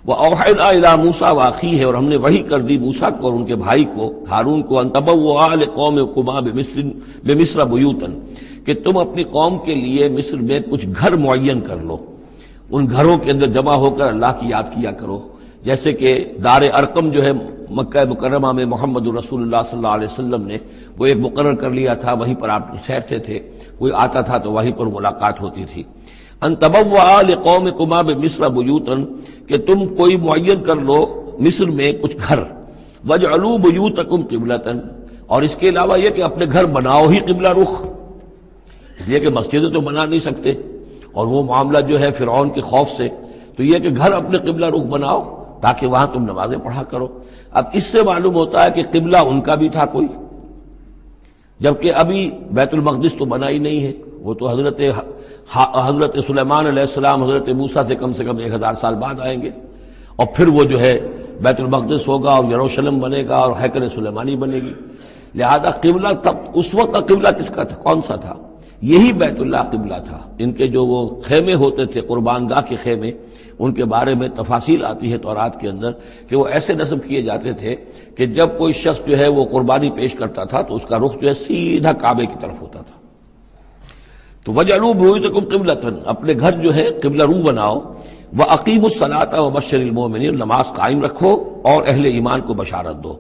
وَأَوْحَيْنَا إِلَىٰ مُوسَىٰ وَأَخِيهِ، اور ہم نے وحی کر دی موسیٰ کو اور ان کے بھائی کو ہارون کو، أَن تَبَوَّآ لِقَوْمِكُمَا بِمِصْرَ بُيُوتًا، کہ تم اپنی قوم کے لیے مصر میں کچھ گھر معین کر لو، ان گھروں کے اندر جمع ہو کر اللہ کی یاد کیا کرو، جیسے کہ دار ارقم جو ہے مکہ مکرمہ میں محمد رسول اللہ صلی اللہ علیہ وسلم نے وہ ایک مقرر کر لیا تھا، وہیں پر آپ ٹھہرتے تھے، کوئی آتا تھا تو وہیں پر ملاقات ہوتی تھی۔ ان تبوأ لقومکما بمصر بیوتا، کہ تم کوئی معین کر لو مصر میں کچھ گھر، واجعلوا بیوتکم قبلۃ، اور اس کے علاوہ یہ کہ اپنے گھر بناؤ ہی قبلہ رخ، اس لیے کہ مسجدیں تو بنا نہیں سکتے، اور وہ معاملہ جو ہے فرعون کے خوف سے، تو یہ کہ گھر اپنے قبلہ رخ بناؤ تاکہ وہاں تم نمازیں پڑھا کرو۔ اب اس سے معلوم ہوتا ہے کہ قبلہ ان کا بھی تھا کوئی، جبکہ ابھی بیت المقدس تو بنا ہی نہیں ہے، وہ تو حضرت سلیمان علیہ السلام حضرت موسیٰ سے کم 1000 سال بعد آئیں گے، اور پھر وہ جو ہے بیت المقدس ہوگا اور یروشلم بنے گا اور ہیکل سلیمانی بنے گی۔ لہذا قبلہ تب اس وقت کا قبلہ کس کا تھا، کون سا تھا؟ یہی بیت اللہ قبلہ تھا۔ ان کے جو وہ خیمے ہوتے تھے قربان گاہ کے خیمے، ان کے بارے میں تفاصیل آتی ہے تورات کے اندر کہ وہ ایسے نصب کیے جاتے تھے کہ جب کوئی شخص جو ہے وہ قربانی پیش کرتا تھا تو اس کا رخ جو ہے سیدھا کعبے کی طرف ہوتا تھا۔ تو وَجْعَلُوا بُيُوتَكُمْ قِبْلَةً، اپنے گھر جو ہے قبلہ رو بناؤ، وَأَقِیمُوا الصَّلَاةَ وَبَشِّرِ الْمُؤْمِنِينَ، نماز قائم رکھو اور اہل ایمان کو بشارت دو۔